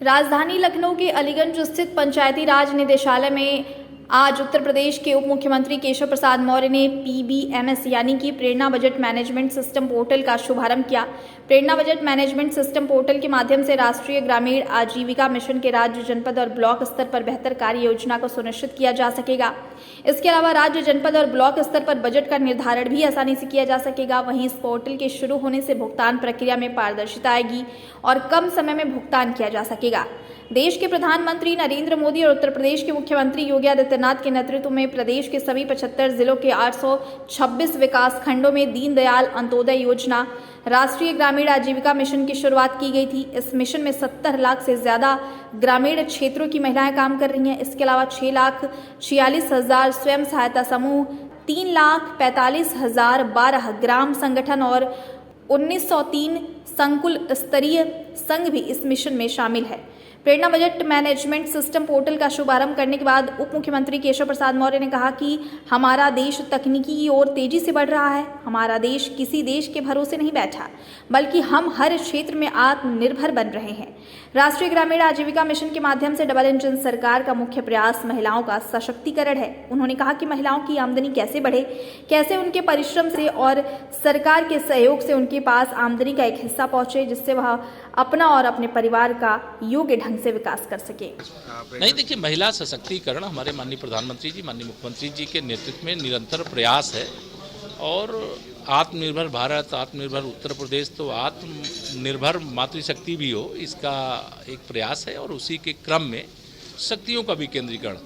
राजधानी लखनऊ के अलीगंज स्थित पंचायती राज निदेशालय में आज उत्तर प्रदेश के उप मुख्यमंत्री केशव प्रसाद मौर्य ने PBMS यानी कि प्रेरणा बजट मैनेजमेंट सिस्टम पोर्टल का शुभारंभ किया। प्रेरणा बजट मैनेजमेंट सिस्टम पोर्टल के माध्यम से राष्ट्रीय ग्रामीण आजीविका मिशन के राज्य, जनपद और ब्लॉक स्तर पर बेहतर कार्य योजना को सुनिश्चित किया जा सकेगा। इसके अलावा राज्य, जनपद और ब्लॉक स्तर पर बजट का निर्धारण भी आसानी से किया जा सकेगा। वहीं इस पोर्टल के शुरू होने से भुगतान प्रक्रिया में पारदर्शिता आएगी और कम समय में भुगतान किया जा सकेगा। देश के प्रधानमंत्री नरेंद्र मोदी और उत्तर प्रदेश के मुख्यमंत्री योगी आदित्यनाथ के नेतृत्व में प्रदेश के सभी 75 जिलों के 826 विकास खंडों में दीनदयाल अंत्योदय योजना, राष्ट्रीय ग्रामीण आजीविका मिशन की शुरुआत की गई थी। इस मिशन में 70 लाख से ज्यादा ग्रामीण क्षेत्रों की महिलाएं काम कर रही हैं। इसके अलावा 6,46,000 स्वयं सहायता समूह, 3,45,012 ग्राम संगठन और 1903 संकुल स्तरीय संघ भी इस मिशन में शामिल है। प्रेरणा बजट मैनेजमेंट सिस्टम पोर्टल का शुभारंभ करने के बाद उप मुख्यमंत्री केशव प्रसाद मौर्य ने कहा कि हमारा देश तकनीकी की ओर तेजी से बढ़ रहा है। हमारा देश किसी देश के भरोसे नहीं बैठा, बल्कि हम हर क्षेत्र में आत्मनिर्भर बन रहे हैं। राष्ट्रीय ग्रामीण आजीविका मिशन के माध्यम से डबल इंजन सरकार का मुख्य प्रयास महिलाओं का सशक्तिकरण है। उन्होंने कहा कि महिलाओं की आमदनी कैसे बढ़े, कैसे उनके परिश्रम से और सरकार के सहयोग से उनके पास आमदनी का एक हिस्सा पहुंचे, जिससे वह अपना और अपने परिवार का योग्य ढंग से विकास कर सके। नहीं, देखिए, महिला सशक्तिकरण हमारे माननीय प्रधानमंत्री जी, माननीय मुख्यमंत्री जी के नेतृत्व में निरंतर प्रयास है और आत्मनिर्भर भारत, आत्मनिर्भर उत्तर प्रदेश तो आत्मनिर्भर मातृशक्ति भी हो, इसका एक प्रयास है। और उसी के क्रम में शक्तियों का विकेंद्रीकरण,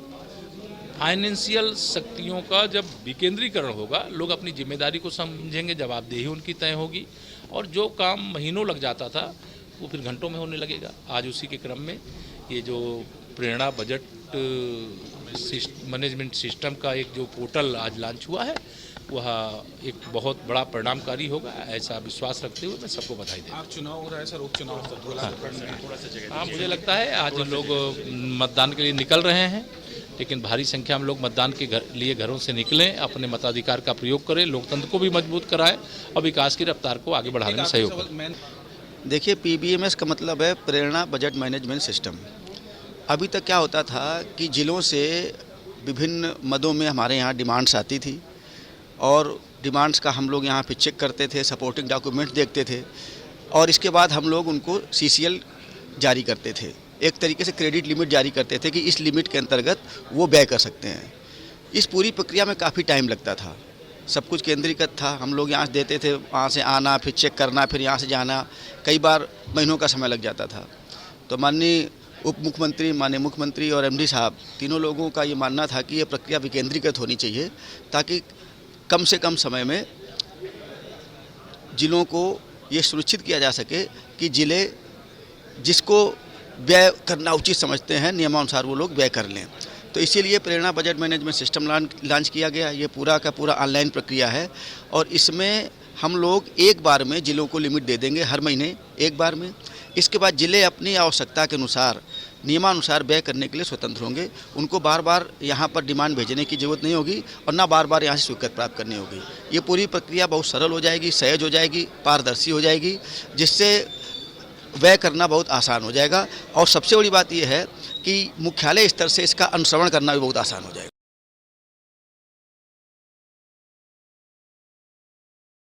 फाइनेंशियल शक्तियों का जब विकेंद्रीकरण होगा, लोग अपनी जिम्मेदारी को समझेंगे, जवाबदेही उनकी तय होगी और जो काम महीनों लग जाता था वो फिर घंटों में होने लगेगा। आज उसी के क्रम में ये जो प्रेरणा बजट मैनेजमेंट सिस्टम का एक जो पोर्टल आज लॉन्च हुआ है, वह एक बहुत बड़ा परिणामकारी होगा, ऐसा विश्वास रखते हुए मैं सबको बधाई देता हूं। चुनाव हो रहा है सर, उपचुनाव हाँ, मुझे लगता है आज लोग मतदान के लिए निकल रहे हैं, लेकिन भारी संख्या में लोग मतदान के लिए घरों से निकलें, अपने मताधिकार का प्रयोग करें, लोकतंत्र को भी मजबूत कराएं और विकास की रफ्तार को आगे बढ़ाने में सहयोग करें। देखिए, PBMS का मतलब है प्रेरणा बजट मैनेजमेंट सिस्टम। अभी तक क्या होता था कि जिलों से विभिन्न मदों में हमारे यहाँ डिमांड्स आती थी और डिमांड्स का हम लोग यहाँ पे चेक करते थे, सपोर्टिंग डॉक्यूमेंट देखते थे और इसके बाद हम लोग उनको CCL जारी करते थे। एक तरीके से क्रेडिट लिमिट जारी करते थे कि इस लिमिट के अंतर्गत वो व्यय कर सकते हैं। इस पूरी प्रक्रिया में काफ़ी टाइम लगता था, सब कुछ केंद्रीकृत था। हम लोग यहाँ से देते थे, वहाँ से आना, फिर चेक करना, फिर यहाँ से जाना, कई बार महीनों का समय लग जाता था। तो माननीय उप मुख्यमंत्री, माननीय मुख्यमंत्री और MD साहब, तीनों लोगों का ये मानना था कि ये प्रक्रिया विकेंद्रीकृत होनी चाहिए ताकि कम से कम समय में जिलों को ये सुनिश्चित किया जा सके कि जिले जिसको व्यय करना उचित समझते हैं, नियमानुसार वो लोग व्यय कर लें। तो इसीलिए प्रेरणा बजट मैनेजमेंट सिस्टम लॉन्च किया गया। ये पूरा का पूरा ऑनलाइन प्रक्रिया है और इसमें हम लोग एक बार में जिलों को लिमिट दे देंगे, हर महीने एक बार में। इसके बाद जिले अपनी आवश्यकता के अनुसार, नियमानुसार व्यय करने के लिए स्वतंत्र होंगे। उनको बार बार यहाँ पर डिमांड भेजने की ज़रूरत नहीं होगी और ना बार बार यहाँ से स्वीकृति प्राप्त करनी होगी। ये पूरी प्रक्रिया बहुत सरल हो जाएगी, सहज हो जाएगी, पारदर्शी हो जाएगी, जिससे व्यय करना बहुत आसान हो जाएगा। और सबसे बड़ी बात यह है कि मुख्यालय स्तर से इसका अनुश्रवण करना भी बहुत आसान हो जाएगा।